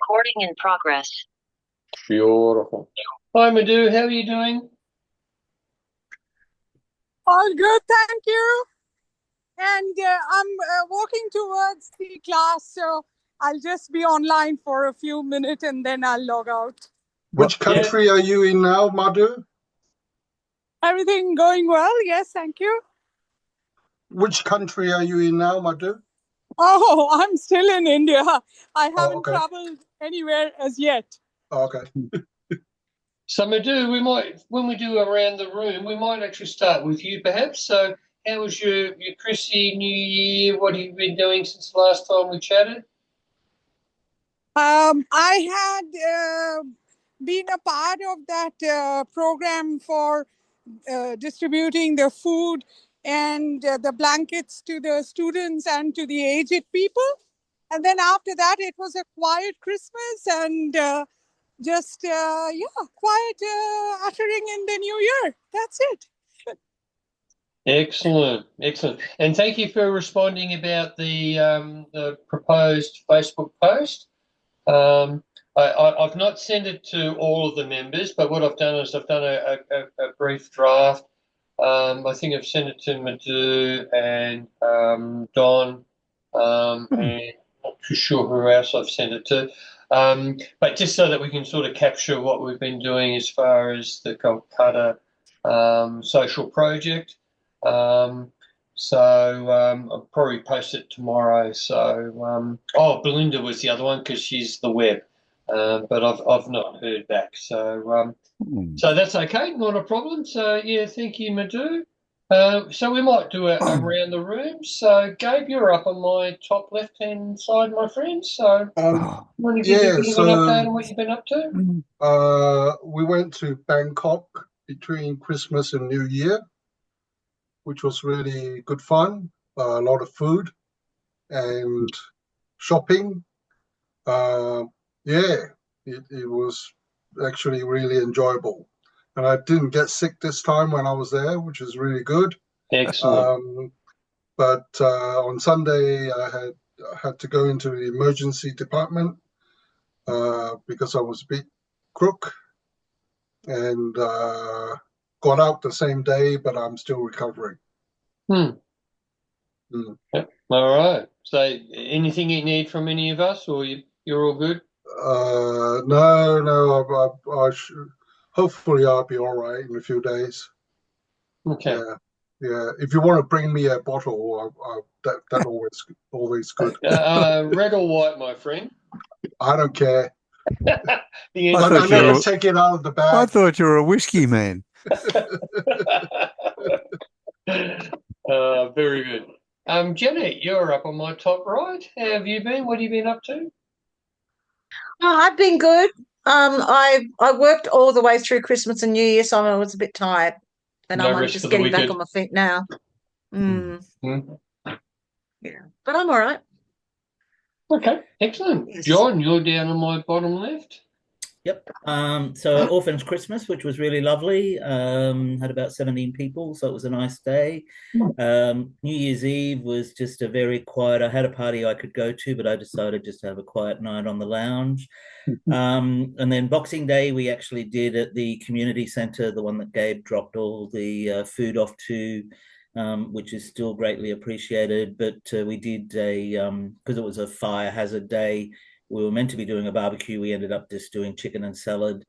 Recording in progress. Beautiful. Hi, Madhu. How are you doing? All good, thank you. And I'm walking towards the class, so I'll just be online for a few minutes and then I'll log out. Which country are you in now, Madhu? Everything going well? Yes, thank you. Which country are you in now, Madhu? Oh, I'm still in India. I haven't traveled anywhere as yet. Okay. So, Madhu, we might, when we do around the room, we might actually start with you, perhaps. So, how was your Chrissy New Year? What have you been doing since the last time we chatted? I had been a part of that program for distributing the food and the blankets to the students and to the aged people. And then after that, it was a quiet Christmas and quiet ushering in the new year. That's it. Excellent, excellent. And thank you for responding about the proposed Facebook post. I've not sent it to all of the members, but what I've done is I've done a brief draft. I think I've sent it to Madhu and Don, and not too sure who else I've sent it to. But just so that we can sort of capture what we've been doing as far as the Kolkata social project. I'll probably post it tomorrow. So, Belinda was the other one because she's the web, but I've not heard back. So that's okay, not a problem. So yeah, thank you, Madhu. So we might do it around the room. So Gabe, you're up on my top left-hand side, my friend. So want to give you a bit of an update on what you've been up to? We went to Bangkok between Christmas and New Year, which was really good fun. A lot of food and shopping. It was actually really enjoyable. And I didn't get sick this time when I was there, which is really good. Excellent. But on Sunday, I had to go into the emergency department because I was a bit crook and got out the same day, but I'm still recovering. Yep. All right. So anything you need from any of us, or you're all good? No. Hopefully I'll be all right in a few days. Okay. Yeah. If you want to bring me a bottle, that always good. Red or white, my friend? I don't care. I never take it out of the bag. I thought you were a whiskey man. Very good. Janet, you're up on my top right. How have you been? What have you been up to? Oh, I've been good. I worked all the way through Christmas and New Year, so I was a bit tired, and I'm just getting back on my feet now. Yeah, but I'm all right. Okay, excellent. Yes. John, you're down on my bottom left. Yep. So Orphans Christmas, which was really lovely. Had about 17 people, so it was a nice day. New Year's Eve was just a very quiet. I had a party I could go to, but I decided just to have a quiet night on the lounge. And then Boxing Day, we actually did at the community centre, the one that Gabe dropped all the food off to, which is still greatly appreciated. But we did because it was a fire hazard day, we were meant to be doing a barbecue. We ended up just doing chicken and salad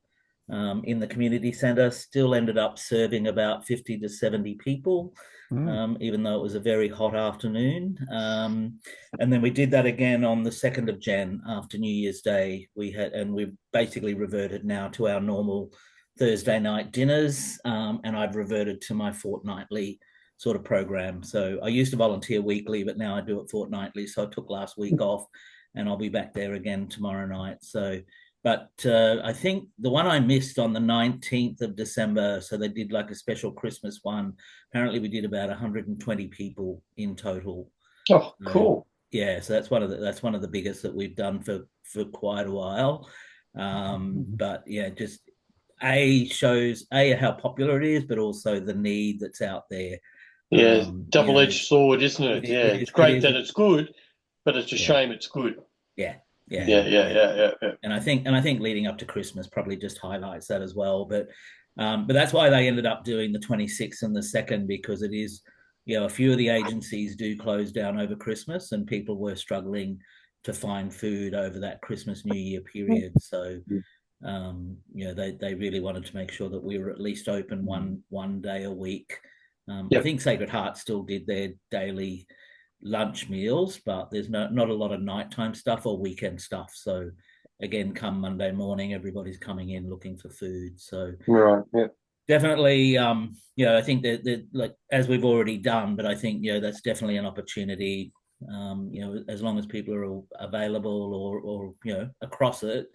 in the community centre. Still ended up serving about 50 to 70 people, even though it was a very hot afternoon. And then we did that again on the 2nd of Jan after New Year's Day. We've basically reverted now to our normal Thursday night dinners, and I've reverted to my fortnightly sort of program. So I used to volunteer weekly, but now I do it fortnightly. So I took last week off, and I'll be back there again tomorrow night. So, but I think the one I missed on the 19th of December, so they did like a special Christmas one. Apparently we did about 120 people in total. Oh, cool. Yeah, so that's one of the biggest that we've done for quite a while. But yeah, just shows how popular it is, but also the need that's out there. Yeah, double-edged sword, isn't it? Yeah, it's great that it's good, but it's a shame it's good. Yeah, Yeah. And I think leading up to Christmas probably just highlights that as well. But that's why they ended up doing the 26th and the 2nd, because it is, a few of the agencies do close down over Christmas, and people were struggling to find food over that Christmas New Year period. So they really wanted to make sure that we were at least open one day a week. I think Sacred Heart still did their daily lunch meals, but there's not a lot of nighttime stuff or weekend stuff. So again, come Monday morning, everybody's coming in looking for food. So definitely, I think that like, as we've already done, but I think that's definitely an opportunity. As long as people are available or across it,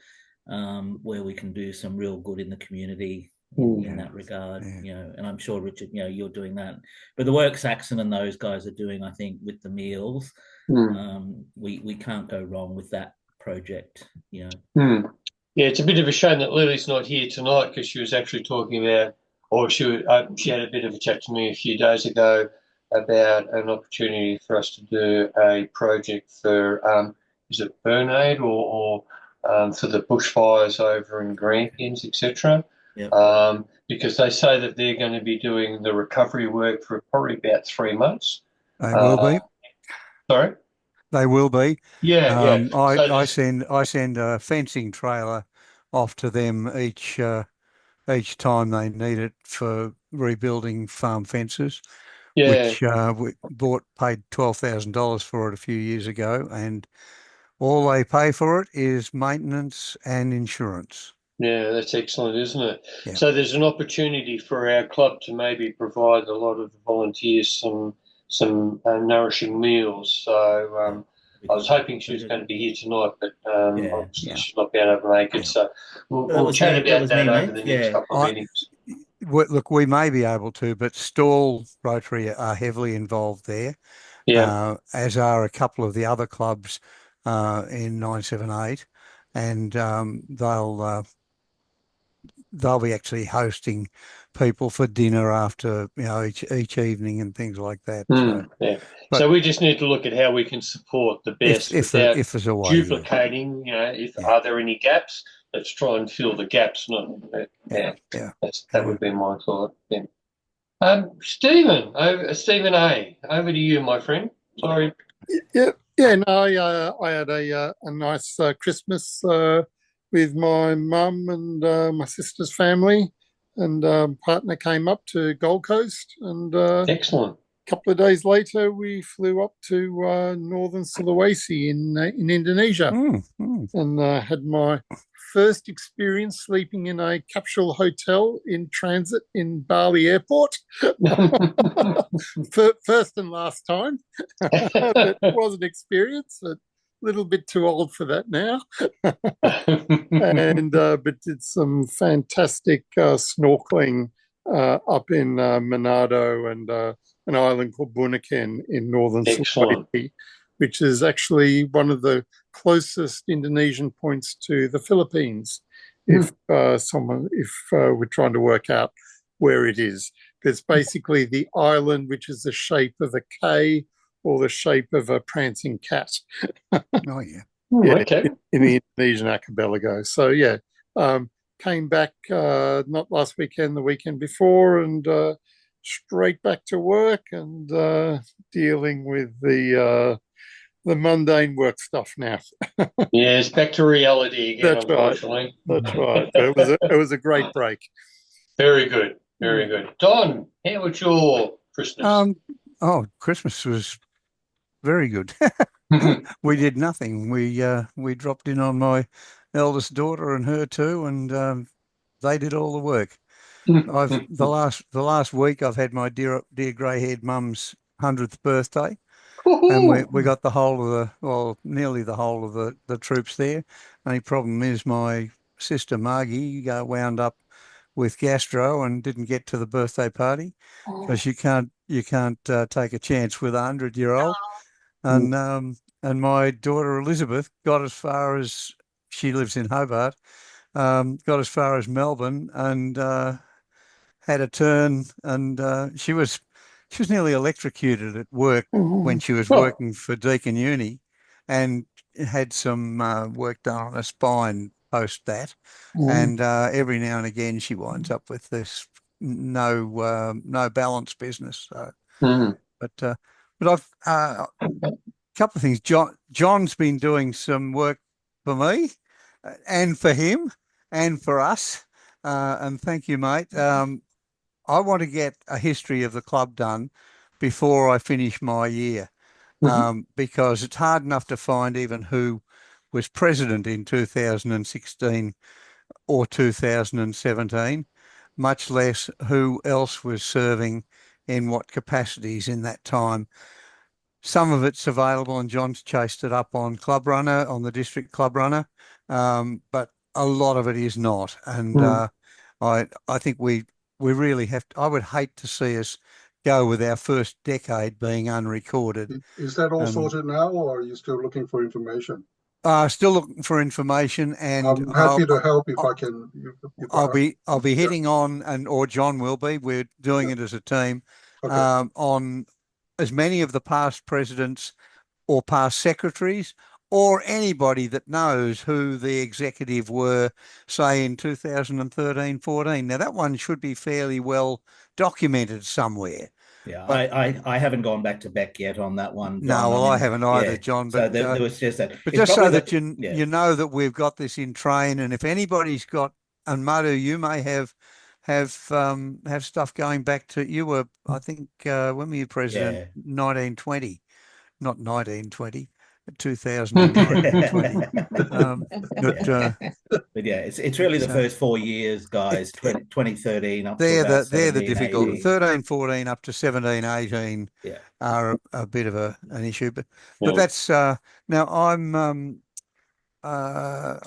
where we can do some real good in the community in that regard. And I'm sure, Richard, you're doing that. But the work Saxon and those guys are doing, I think, with the meals, we can't go wrong with that project. Yeah, it's a bit of a shame that Lily's not here tonight, because she was actually talking about, or she had a bit of a chat to me a few days ago about an opportunity for us to do a project for, is it Burn Aid or for the bushfires over in Grampians, etc. Because they say that they're going to be doing the recovery work for probably about 3 months. They will be. Sorry? They will be. Yeah. I send a fencing trailer off to them each time they need it for rebuilding farm fences. Which we paid $12,000 for it a few years ago, and all they pay for it is maintenance and insurance. Yeah, that's excellent, isn't it? Yeah. So there's an opportunity for our club to maybe provide a lot of the volunteers some nourishing meals. So I was hoping she was going to be here tonight, but obviously she's not been able to make it. So we'll chat about that over the next couple of meetings. Look, we may be able to, but Stall Rotary are heavily involved there, as are a couple of the other clubs in 978, and they'll be actually hosting people for dinner after each evening and things like that. So we just need to look at how we can support the best if there's a way, duplicating. Are there any gaps? Let's try and fill the gaps. That would be my thought. Stephen A, over to you, my friend. Sorry. No, I had a nice Christmas with my mum and my sister's family, and partner came up to Gold Coast, and excellent. A couple of days later, we flew up to northern Sulawesi in Indonesia, and had my first experience sleeping in a capsule hotel in transit in Bali Airport. First and last time. But it was an experience. A little bit too old for that now. And but did some fantastic snorkeling up in Manado and an island called Bunaken in northern Sulawesi, which is actually one of the closest Indonesian points to the Philippines. If we're trying to work out where it is, it's basically the island which is the shape of a K or the shape of a prancing cat. Okay. In the Indonesian archipelago. So came back not last weekend, the weekend before, and straight back to work and dealing with the mundane work stuff now. Yes, back to reality again. That's unfortunately. Right. That's right. It was a great break. Very good. Very good. Don, how was your Christmas? Christmas was very good. We did nothing. We dropped in on my eldest daughter and her too, and they did all the work. The last week I've had my dear grey-haired mum's 100th birthday, and we got nearly the whole of the troops there. Only problem is my sister Margie wound up with gastro and didn't get to the birthday party because you can't take a chance with a 100-year-old. And my daughter Elizabeth got as far as, she lives in Hobart, got as far as Melbourne and had a turn, and she was nearly electrocuted at work when she was working for Deakin Uni, and had some work done on her spine post that, and every now and again she winds up with this no balance business. So, but I've a couple of things. John's been doing some work for me, and for him, and for us, and thank you, mate. I want to get a history of the club done before I finish my year, because it's hard enough to find even who was president in 2016 or 2017, much less who else was serving in what capacities in that time. Some of it's available, and John's chased it up on Club Runner, on the district Club Runner, but a lot of it is not. And I think we really have to. I would hate to see us go with our first decade being unrecorded. Is that all sorted now, or are you still looking for information? Still looking for information, and I'm happy to help if I can. I'll be hitting on, and or John will be. We're doing it as a team, on as many of the past presidents or past secretaries or anybody that knows who the executive were, say in 2013, 14. Now that one should be fairly well documented somewhere. Yeah, I haven't gone back to Beck yet on that one, John. No, well, I haven't either, John. So But there was just that. But just so that you know that we've got this in train, and if anybody's got, and Madhu, you may have stuff going back to, you were, I think, when were you president? 1920, not 1920. 2019. But yeah, it's really the first 4 years, guys. 2013 up to they're about 17, the difficult. 18. 13, 14 up to 17, 18 are a bit of an issue. But that's now I'm not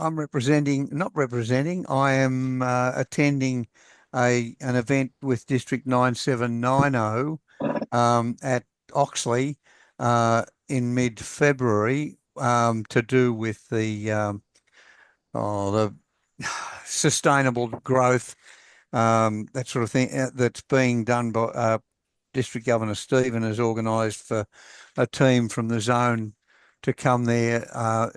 representing. I am attending an event with District 9790 at Oxley in mid-February, to do with the sustainable growth, that sort of thing, that's being done by District Governor Stephen has organised for a team from the zone to come there.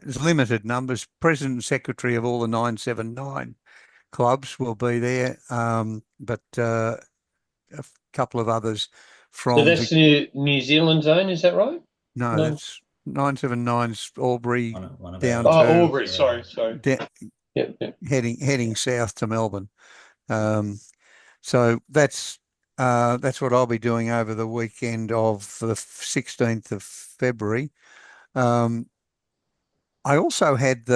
There's limited numbers. President and Secretary of all the 979 clubs will be there, but a couple of others from... So that's the New Zealand zone, is that right? No, that's 979's Albury down to... Oh, Albury, sorry. Heading south to Melbourne. So that's what I'll be doing over the weekend of the 16th of February. I also had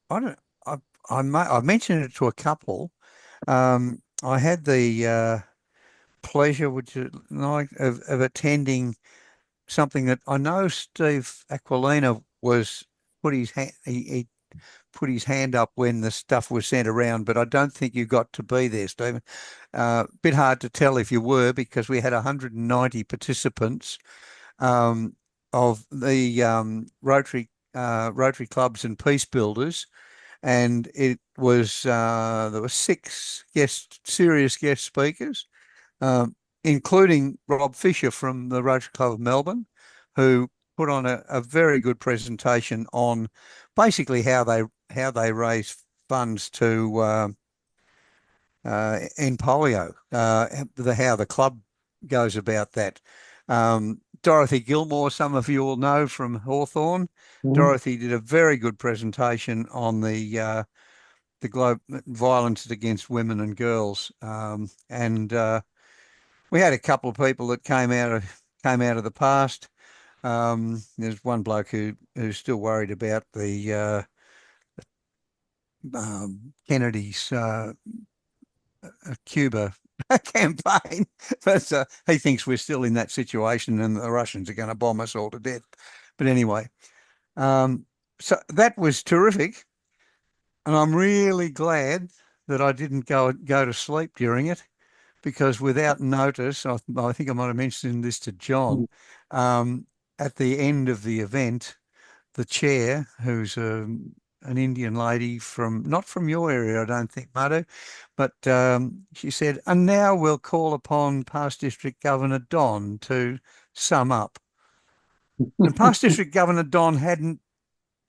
I've mentioned it to a couple. I had the pleasure, of attending something that I know Steve Aquilina was put his hand, he put his hand up when the stuff was sent around, but I don't think you got to be there, Stephen. Bit hard to tell if you were, because we had 190 participants of the Rotary clubs and peace builders, and it was there were 6 serious guest speakers, including Rob Fisher from the Rotary Club of Melbourne, who put on a very good presentation on basically how they raise funds to end polio, how the club goes about that. Dorothy Gilmore, some of you all know from Hawthorn. Dorothy did a very good presentation on the violence against women and girls, and we had a couple of people that came out of the past. There's one bloke who's still worried about the Kennedy's Cuba campaign, but he thinks we're still in that situation and the Russians are going to bomb us all to death. But anyway, so that was terrific, and I'm really glad that I didn't go to sleep during it, because without notice, I think I might have mentioned this to John, at the end of the event, the chair, who's an Indian lady not from your area, I don't think, Madhu, but she said, and now we'll call upon past District Governor Don to sum up. And past District Governor Don hadn't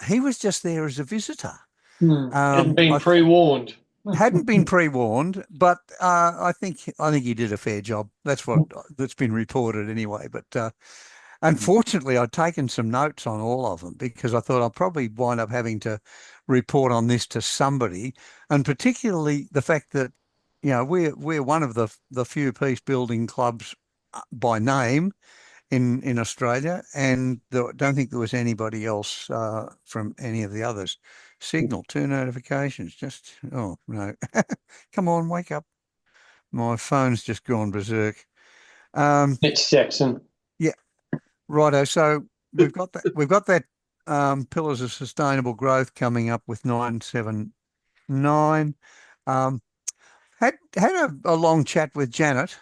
he was just there as a visitor. Hadn't been pre-warned. Hadn't been pre-warned, but I think he did a fair job. That's been reported anyway. But unfortunately, I'd taken some notes on all of them because I thought I'll probably wind up having to report on this to somebody, and particularly the fact that we're one of the few peace building clubs by name in Australia, and don't think there was anybody else from any of the others. Signal, 2 notifications. Just, oh no, come on, wake up! My phone's just gone berserk. It's Jackson. Yeah, righto. So we've got that Pillars of Sustainable Growth coming up with 979. Had a long chat with Janet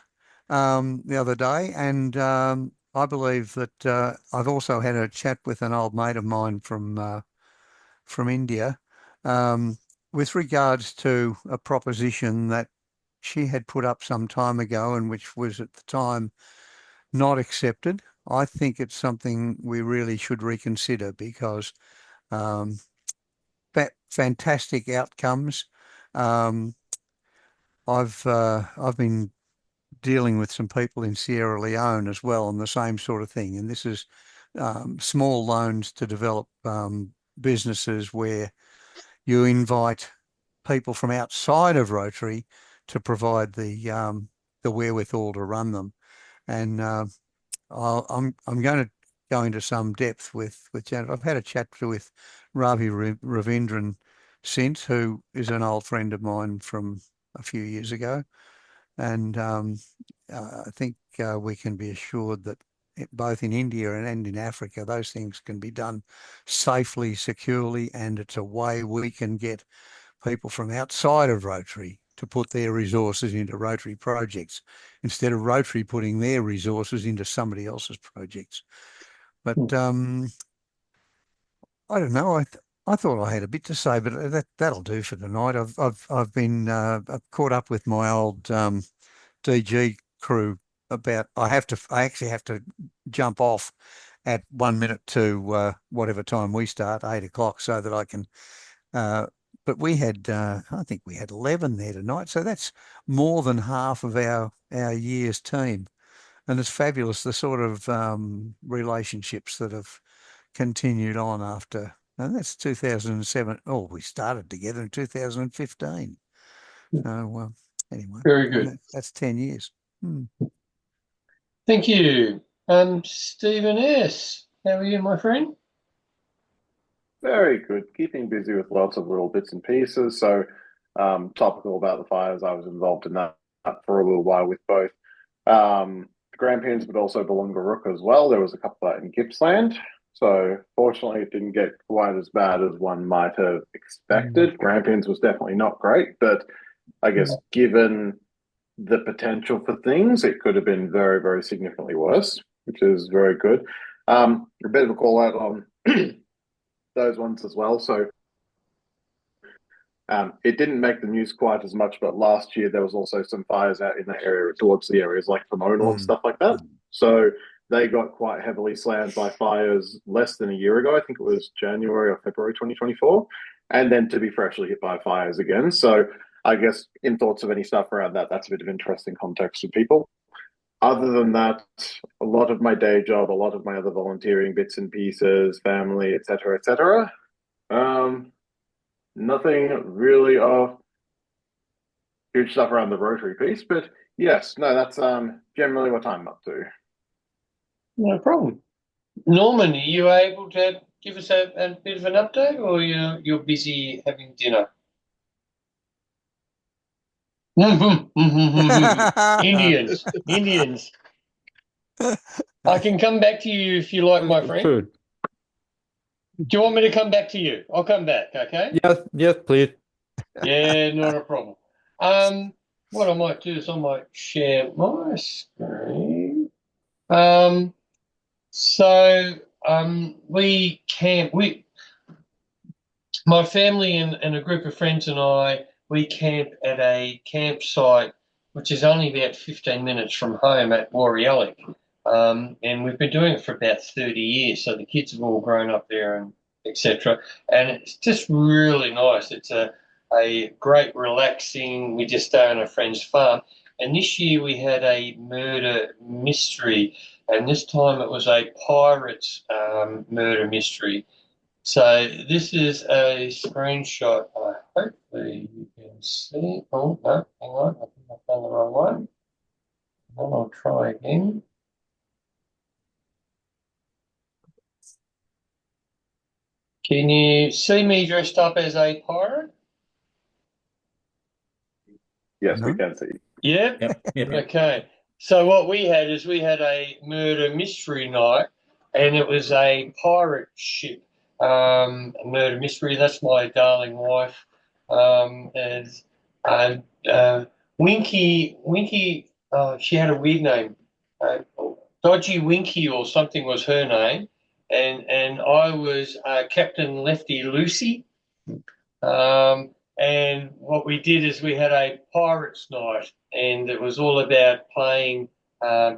the other day, and I believe that I've also had a chat with an old mate of mine from India with regards to a proposition that she had put up some time ago and which was at the time not accepted. I think it's something we really should reconsider because fantastic outcomes. I've been dealing with some people in Sierra Leone as well on the same sort of thing, and this is small loans to develop businesses where you invite people from outside of Rotary to provide the wherewithal to run them. And I'm going to go into some depth with Janet. I've had a chat with Ravi Ravindran since, who is an old friend of mine from a few years ago. And I think we can be assured that both in India and in Africa, those things can be done safely, securely, and it's a way we can get people from outside of Rotary to put their resources into Rotary projects instead of Rotary putting their resources into somebody else's projects. But I don't know. I thought I had a bit to say, but that'll do for tonight. I've been caught up with my old DG crew about. I actually have to jump off at 1 minute to whatever time we start, 8 o'clock, so that I can. But we had, I think we had 11 there tonight, so that's more than half of our year's team, and it's fabulous the sort of relationships that have continued on after. And that's 2007. Oh, we started together in 2015. So anyway, very good. That's 10 years. Thank you. Stephen S., how are you, my friend? Very good. Keeping busy with lots of little bits and pieces. So topical about the fires. I was involved in that for a little while with both Grampians, but also Balungarook as well. There was a couple out in Gippsland. So fortunately, it didn't get quite as bad as one might have expected. Grampians was definitely not great, but I guess given the potential for things, it could have been very, very significantly worse, which is very good. A bit of a call out on those ones as well. So it didn't make the news quite as much, but last year there was also some fires out in the area towards the areas like Pomona and stuff like that. So they got quite heavily slammed by fires less than a year ago. I think it was January or February 2024, and then to be freshly hit by fires again. So I guess in thoughts of any stuff around that, that's a bit of interesting context for people. Other than that, a lot of my day job, a lot of my other volunteering bits and pieces, family, etc., etc. Nothing really of huge stuff around the Rotary piece, but yes, no, that's generally what I'm up to. No problem. Norman, are you able to give us a bit of an update, or you're busy having dinner? Indians. I can come back to you if you like, my friend. Food. Do you want me to come back to you? I'll come back, okay? Yes, please. Yeah, not a problem. What I might do is I might share my screen. My family and a group of friends and I, we camp at a campsite which is only about 15 minutes from home at Warriellic. And we've been doing it for about 30 years. So the kids have all grown up there, and etc. And it's just really nice. It's a great relaxing. We just stay on a friend's farm. And this year we had a murder mystery, and this time it was a pirate's murder mystery. So this is a screenshot. Hopefully you can see. Oh, no, hang on. I think I've done the wrong one. Then I'll try again. Can you see me dressed up as a pirate? Yes, we can see. Yeah? Yep. Okay. So what we had is we had a murder mystery night, and it was a pirate ship a murder mystery. That's my darling wife. Winky, she had a weird name. Dodgy Winky or something was her name. And I was Captain Lefty Lucy. And what we did is we had a pirates night, and it was all about playing,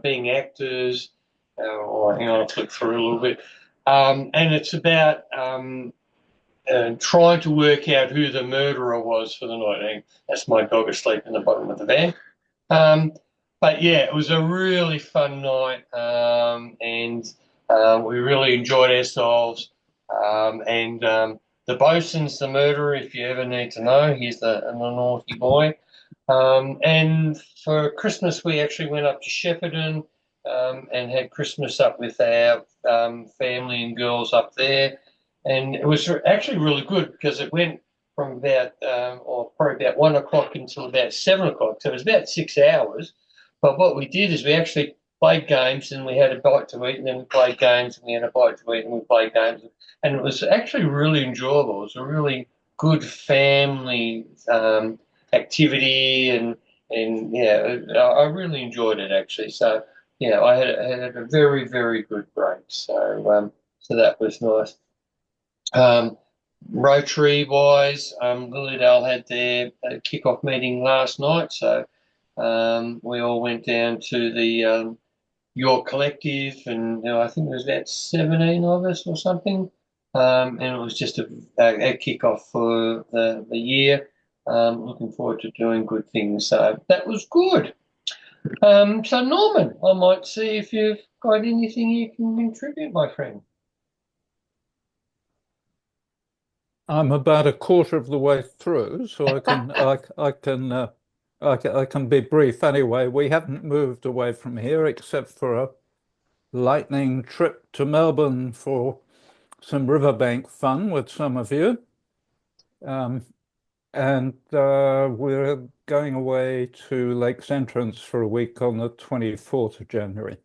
being actors. Hang on, I'll flick through a little bit. And it's about trying to work out who the murderer was for the night. And that's my dog asleep in the bottom of the van. But yeah, it was a really fun night, and we really enjoyed ourselves. The bosun's the murderer, if you ever need to know. He's the naughty boy. And for Christmas, we actually went up to Shepparton and had Christmas up with our family and girls up there. And it was actually really good because it went from about, or probably about 1 o'clock until about 7 o'clock. So it was about 6 hours. But what we did is we actually played games, and we had a bite to eat, and then we played games, and we had a bite to eat, and we played games. And it was actually really enjoyable. It was a really good family activity, and yeah, I really enjoyed it actually. So yeah, I had a very, very good break. So that was nice. Rotary wise, Lilydale had their kick-off meeting last night, so we all went down to the York Collective, and I think there was about 17 of us or something, and it was just a kick-off for the year. Looking forward to doing good things, so that was good. So Norman, I might see if you've got anything you can contribute, my friend. I'm about a quarter of the way through, so I can be brief. Anyway, we haven't moved away from here except for a lightning trip to Melbourne for some riverbank fun with some of you. And we're going away to Lakes Entrance for a week on the 24th of January.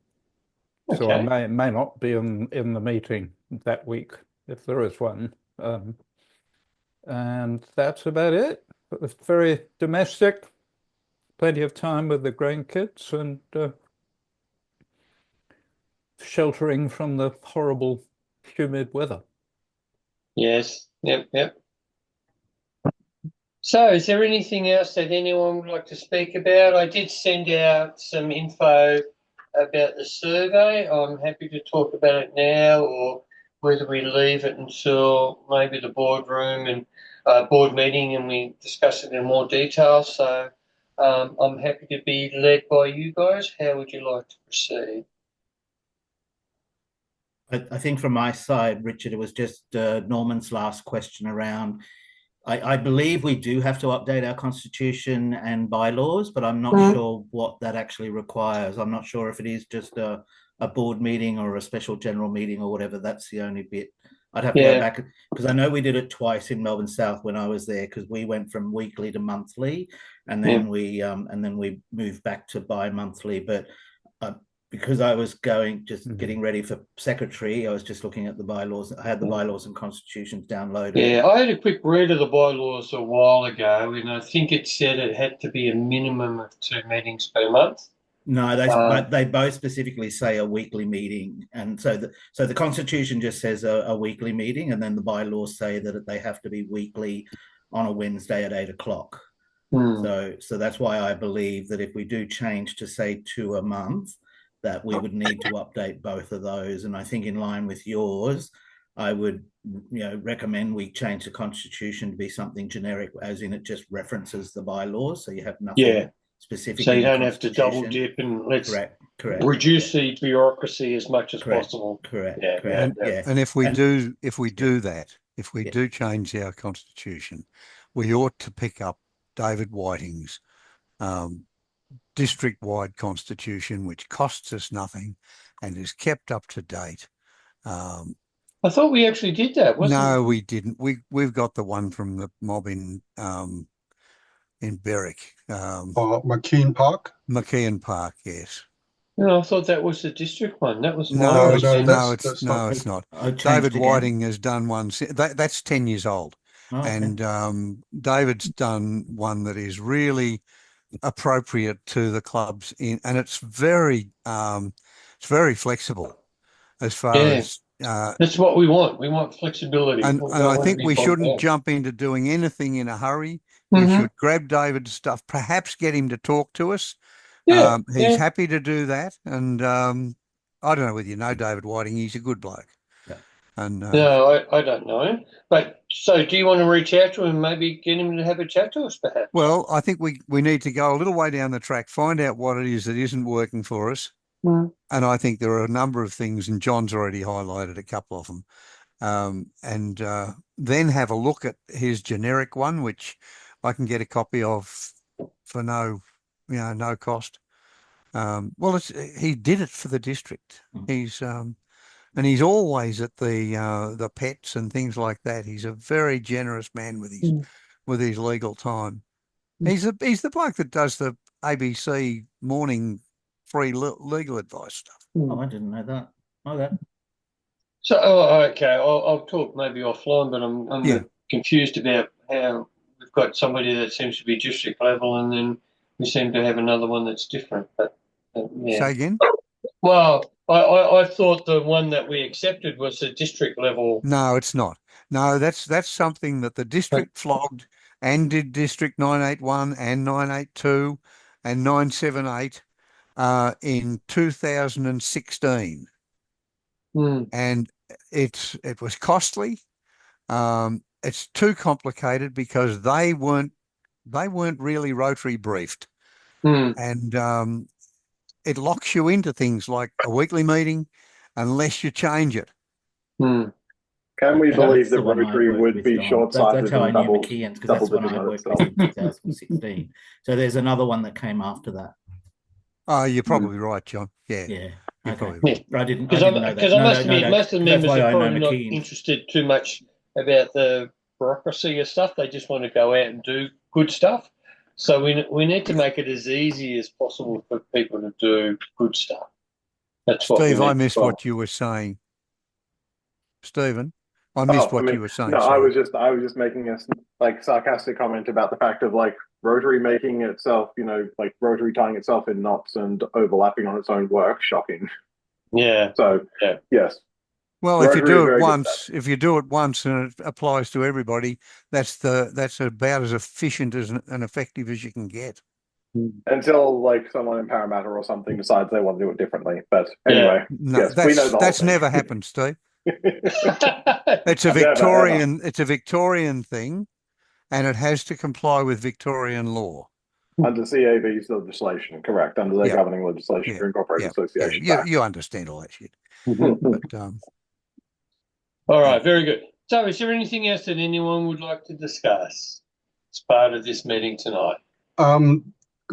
Okay. So I may not be in the meeting that week, if there is one. And that's about it. It's very domestic, plenty of time with the grandkids, and sheltering from the horrible, humid weather. Yes, yep. So is there anything else that anyone would like to speak about? I did send out some info about the survey. I'm happy to talk about it now, or whether we leave it until maybe the boardroom and board meeting and we discuss it in more detail. So I'm happy to be led by you guys. How would you like to proceed? I think from my side, Richard, it was just Norman's last question around. I believe we do have to update our constitution and bylaws, but I'm not sure what that actually requires. I'm not sure if it is just a board meeting or a special general meeting or whatever. That's the only bit. I'd have to go back, because I know we did it twice in Melbourne South when I was there, because we went from weekly to monthly, and then we moved back to bi-monthly. But because I was getting ready for secretary, I was just looking at the bylaws. I had the bylaws and constitutions downloaded. Yeah, I had a quick read of the bylaws a while ago, and I think it said it had to be a minimum of 2 meetings per month. No, they both specifically say a weekly meeting, and so the constitution just says a weekly meeting, and then the bylaws say that they have to be weekly on a Wednesday at 8 o'clock. So that's why I believe that if we do change to say 2 a month, that we would need to update both of those. And I think in line with yours, I would recommend we change the constitution to be something generic, as in it just references the bylaws, so you have nothing specific. So you don't have to double dip, and let's reduce the bureaucracy as much as possible. Correct. And if we do that, if we do change our constitution, we ought to pick up David Whiting's district-wide constitution, which costs us nothing and is kept up to date. I thought we actually did that. No, we didn't. We've got the one from the mob in Berwick. McKean Park. McKean Park, yes. No, I thought that was the district one. That was no, it's not. David Whiting has done one. That's 10 years old, and David's done one that is really appropriate to the clubs and it's very flexible as far as. That's what we want. We want flexibility, and I think we shouldn't jump into doing anything in a hurry. We should grab David's stuff, perhaps get him to talk to us. He's happy to do that, and I don't know whether you know David Whiting. He's a good bloke. And no, I don't know him. But so, do you want to reach out to him, and maybe get him to have a chat to us, perhaps? Well, I think we need to go a little way down the track, find out what it is that isn't working for us. And I think there are a number of things, and John's already highlighted a couple of them. And then have a look at his generic one, which I can get a copy of for no cost. Well, he did it for the district. He's and he's always at the pets and things like that. He's a very generous man with his legal time. He's the bloke that does the ABC morning free legal advice stuff. Oh, I didn't know that. Okay. So, okay, I'll talk maybe offline, but I'm confused about how we've got somebody that seems to be district level, and then we seem to have another one that's different. But Say again? Well, I thought the one that we accepted was the district level. No, it's not. No, that's something that the district flogged and did District 981 and 982 and 978 in 2016. And it was costly. It's too complicated because they weren't really Rotary briefed. And it locks you into things like a weekly meeting unless you change it. Can we believe that Rotary would be short-sighted? That's how I knew McKeon, because that's when I worked with in 2016. So there's another one that came after that. Oh, you're probably right, John. Yeah. Okay. Probably right. I didn't know that. Because I must admit, most of the members are probably not interested too much about the bureaucracy of stuff. They just want to go out and do good stuff. So we need to make it as easy as possible for people to do good stuff. That's what Steve, I missed what you were saying. Stephen, I missed what you were saying. No, I was just making a sarcastic comment about the fact of Rotary making itself, Rotary tying itself in knots and overlapping on its own work. Shocking. Yeah. So yes. Well, if you do it once and it applies to everybody, that's about as efficient and effective as you can get. Until someone in Parramatta or something decides they want to do it differently. But anyway, no, that's never happened, Steve. It's a Victorian thing, and it has to comply with Victorian law. Under CAV's legislation, correct? Under their governing legislation for incorporated association. You understand all that shit. But all right, very good. So, is there anything else that anyone would like to discuss as part of this meeting tonight?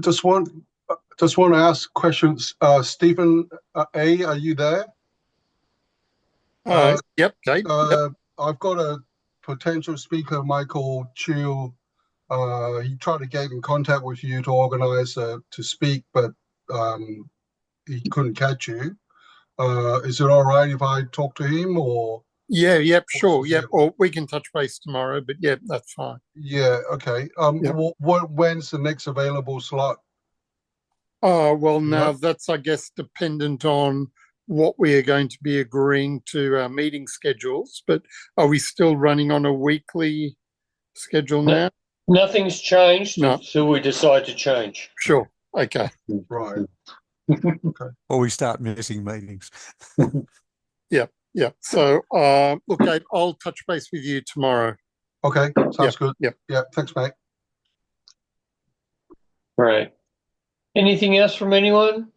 Just want to ask questions. Stephen A, are you there? Yep, Kate. I've got a potential speaker, Michael Chu. He tried to get in contact with you to organize to speak, but he couldn't catch you. Is it all right if I talk to him, or? Yeah, sure. Yeah, or we can touch base tomorrow, but yeah, that's fine. Yeah, okay. When's the next available slot? Oh, well, now that's, I guess, dependent on what we are going to be agreeing to our meeting schedules, but are we still running on a weekly schedule now? Nothing's changed until we decide to change. Sure. Okay. Right. Okay. Or we start missing meetings. Yeah. Yeah. So, look, Kate, I'll touch base with you tomorrow. Okay, sounds good. Yeah. Yeah, thanks, mate. Right. Anything else from anyone?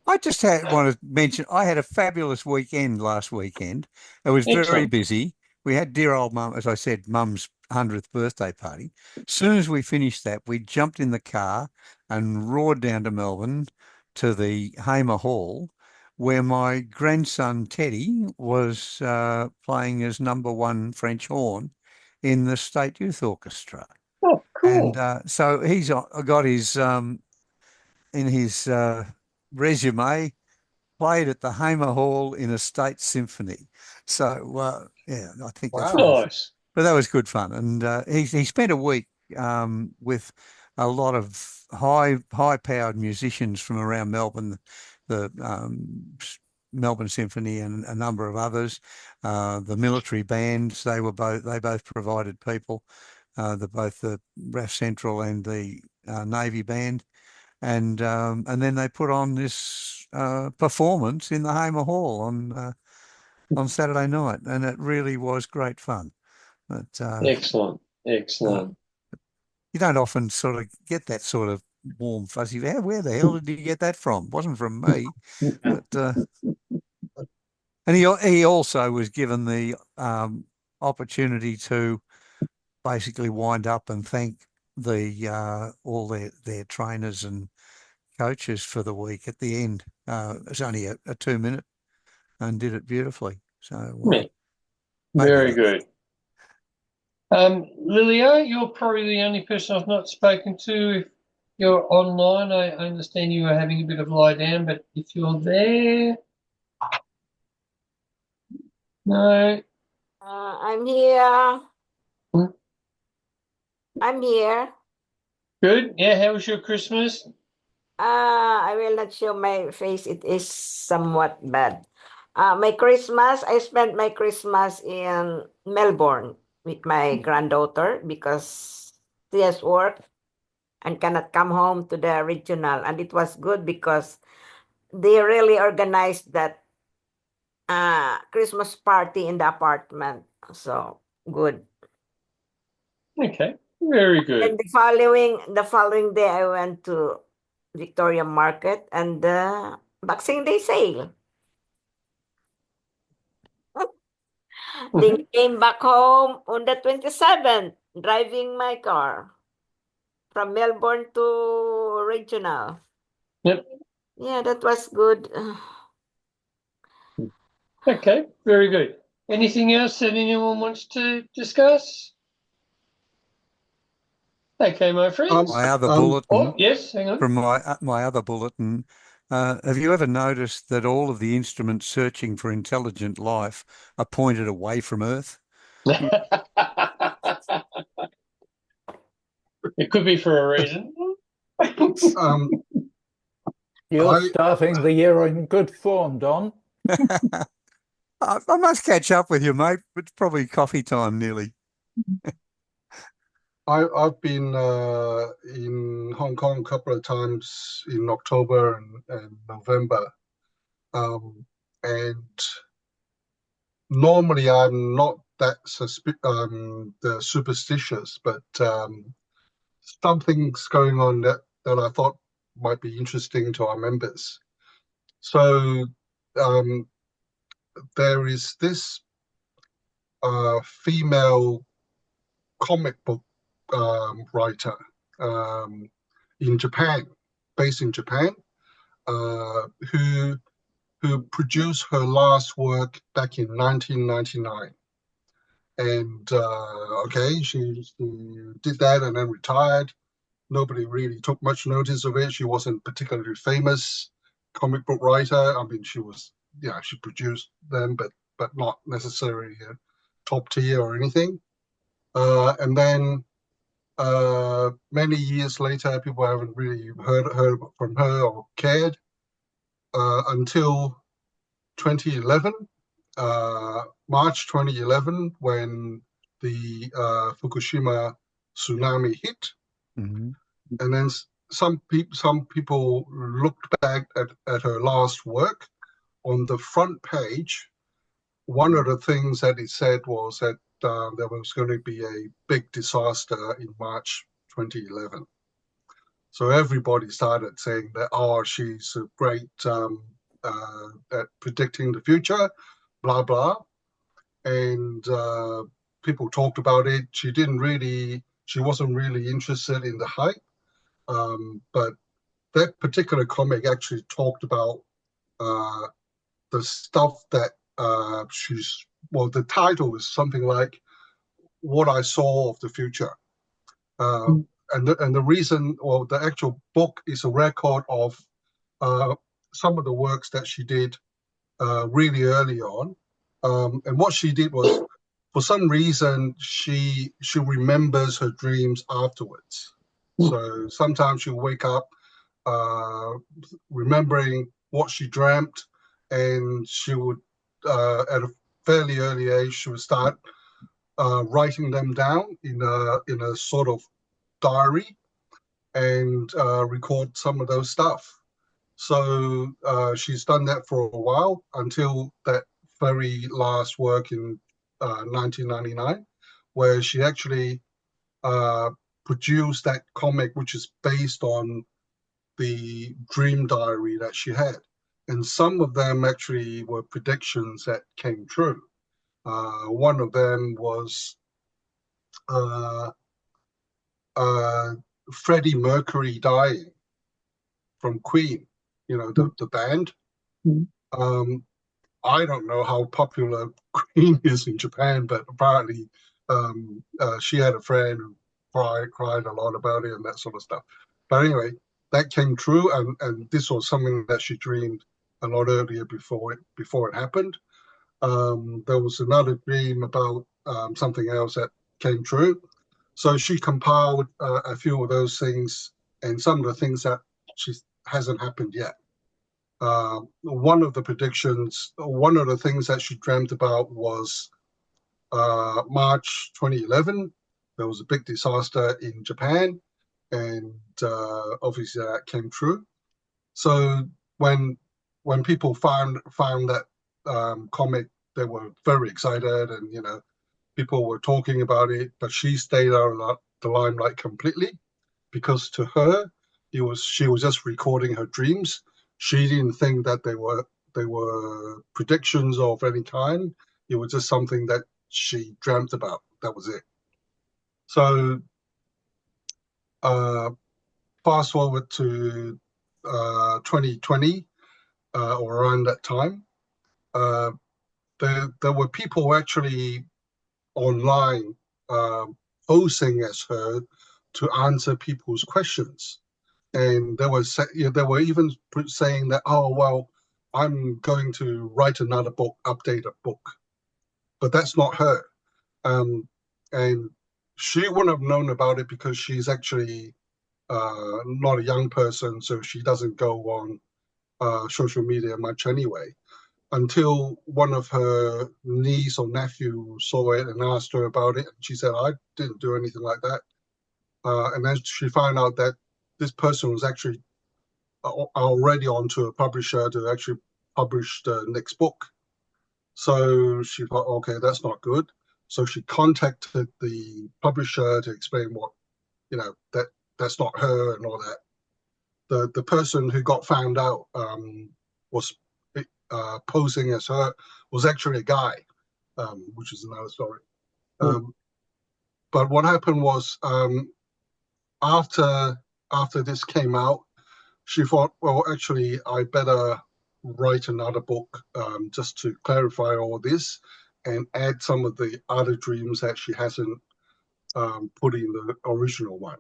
I just want to mention I had a fabulous weekend last weekend. It was very Excellent. busy. We had dear old mum, as I said, mum's 100th birthday party. As soon as we finished that, we jumped in the car and roared down to Melbourne to the Hamer Hall, where my grandson Teddy was playing his #1 French horn in the State Youth Orchestra. Oh, cool. And so he's got his in his resume, played at the Hamer Hall in a state symphony. So yeah, I think that's nice. But that was good fun, and he spent a week with a lot of high-powered musicians from around Melbourne, the Melbourne Symphony and a number of others. The military bands, they both provided people, both the RAF Central and the Navy band. And then they put on this performance in the Hamer Hall on Saturday night, and it really was great fun. But Excellent. You don't often sort of get that sort of warm, fuzzy. Where the hell did you get that from? Wasn't from me. But and he also was given the opportunity to basically wind up and thank all their trainers and coaches for the week at the end. It's only a 2-minute and did it beautifully. So very good. Lilio, you're probably the only person I've not spoken to. If you're online, I understand you are having a bit of lie down, but if you're there, no. I'm here. I'm here. Good. Yeah, how was your Christmas? I will not show my face. It is somewhat bad. I spent my Christmas in Melbourne with my granddaughter because she has work and cannot come home to the regional. And it was good because they really organized that Christmas party in the apartment. So good. Okay, very good. And the following day, I went to Victoria Market and the Boxing Day sale. Then came back home on the 27th, driving my car from Melbourne to regional. Yep. Yeah, that was good. Okay, very good. Anything else that anyone wants to discuss? Okay, my friends. My other bulletin. Oh, yes, hang on. From my other bulletin, have you ever noticed that all of the instruments searching for intelligent life are pointed away from Earth? It could be for a reason. You're starting the year in good form, Don. I must catch up with you, mate. It's probably coffee time nearly. I've been in Hong Kong a couple of times in October and November, and normally I'm not that superstitious, but something's going on that I thought might be interesting to our members. So there is this female comic book writer in Japan, based in Japan, who produced her last work back in 1999. And okay, she did that and then retired. Nobody really took much notice of it. She wasn't particularly famous comic book writer. I mean, she produced them, but not necessarily top tier or anything. And then many years later, people haven't really heard from her or cared until 2011, March 2011, when the Fukushima tsunami hit. Mm-hmm. And then some people looked back at her last work. On the front page one of the things that he said was that there was going to be a big disaster in March 2011. So everybody started saying that, oh, she's a great at predicting the future, blah, blah. And people talked about it. She wasn't really interested in the hype. But that particular comic actually talked about the stuff that the title is something like What I Saw of the Future. And the reason, or the actual book is a record of some of the works that she did really early on. And what she did was, for some reason, she remembers her dreams afterwards. So sometimes she'll wake up remembering what she dreamt, and she would, at a fairly early age, she would start writing them down in a sort of diary and record some of those stuff. So she's done that for a while until that very last work in 1999, where she actually produced that comic, which is based on the dream diary that she had. And some of them actually were predictions that came true. One of them was Freddie Mercury dying from Queen, the band. I don't know how popular Queen is in Japan, but apparently she had a friend who cried a lot about it and that sort of stuff. But anyway, that came true, and this was something that she dreamed a lot earlier before it happened. There was another dream about something else that came true. So she compiled a few of those things, and some of the things that hasn't happened yet. One of the things that she dreamt about was March 2011. There was a big disaster in Japan, and obviously that came true. So when people found that comic, they were very excited, and people were talking about it. But she stayed out of the limelight completely, because to her, she was just recording her dreams. She didn't think that they were predictions of any kind. It was just something that she dreamt about. That was it. So fast forward to 2020 or around that time, there were people actually online posing as her to answer people's questions. And they were even saying that, oh, well, I'm going to write another book, update a book. But that's not her. And she wouldn't have known about it because she's actually not a young person, so she doesn't go on social media much anyway. Until one of her niece or nephew saw it and asked her about it. She said, I didn't do anything like that. And then she found out that this person was actually already onto a publisher to actually publish the next book. So she thought, okay, that's not good. So she contacted the publisher to explain what, that's not her and all that. The person who got found out was posing as her, was actually a guy, which is another story. But what happened was, after this came out, she thought, well, actually, I better write another book just to clarify all this and add some of the other dreams that she hasn't put in the original one.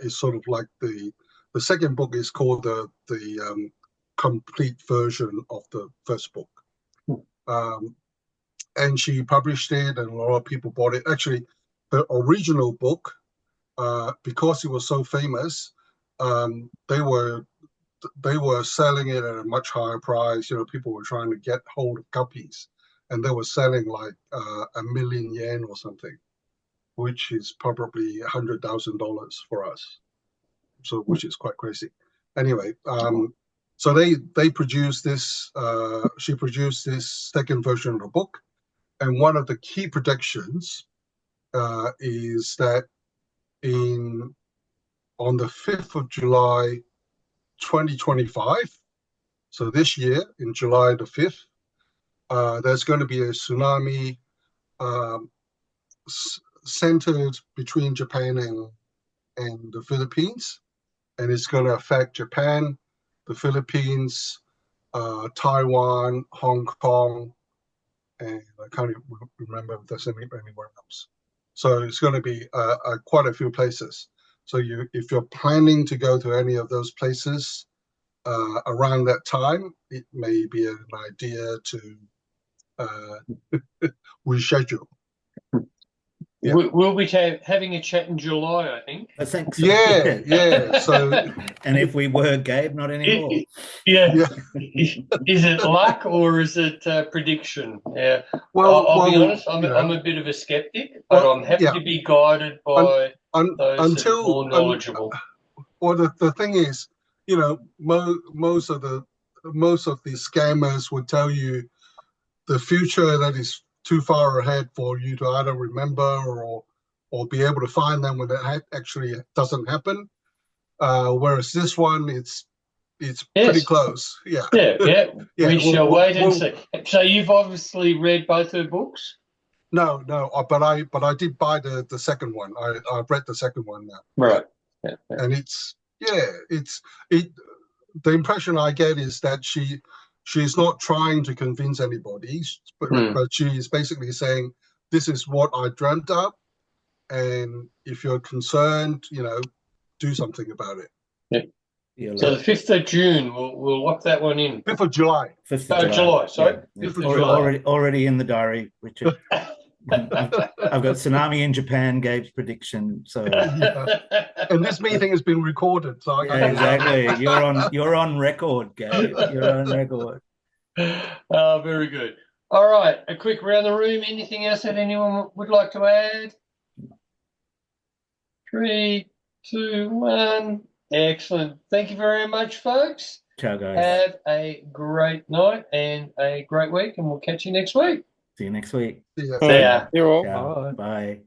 It's sort of like the second book is called the complete version of the first book. And she published it, and a lot of people bought it. Actually, her original book, because it was so famous, they were selling it at a much higher price. People were trying to get hold of copies, and they were selling like yen or something, which is probably $100,000 for us. So, which is quite crazy. Anyway, So they produced this. She produced this second version of the book, and one of the key predictions is that on the 5th of July, 2025. So this year, in July the 5th, there's going to be a tsunami centered between Japan and the Philippines, and it's going to affect Japan, the Philippines, Taiwan, Hong Kong, and I can't remember if there's anywhere else. So it's going to be quite a few places. So if you're planning to go to any of those places around that time, it may be an idea to reschedule. Yeah. We'll be having a chat in July, I think. I think so. Yeah. So, and if we were, Gabe, not anymore. Yeah. Is it luck or is it prediction? Yeah. Well, I'll be honest. I'm a bit of a skeptic, but I'm happy to be guided by those that are more knowledgeable. Well, the thing is, most of the scammers would tell you the future that is too far ahead for you to either remember or be able to find them when it actually doesn't happen. Whereas this one, it's pretty close. Yeah. We shall wait and see. So you've obviously read both her books? No, but I did buy the second one. I've read the second one now. Right. Yeah. And the impression I get is that she's not trying to convince anybody, but she's basically saying, this is what I dreamt up, and if you're concerned, do something about it. Yeah. So the 5th of June, we'll lock that one in. 5th of July. 5th of July, sorry. Yeah. 5th of July. Already in the diary, Richard. I've got tsunami in Japan, Gabe's prediction. So, and this meeting has been recorded, so exactly. You're on record, Gabe. You're on record. Very good. All right, a quick round the room. Anything else that anyone would like to add? 3, 2, 1. Excellent. Thank you very much, folks. Ciao, guys. Have a great night and a great week, and we'll catch you next week. See you next week. See ya. See ya. You're all. Ciao. Bye.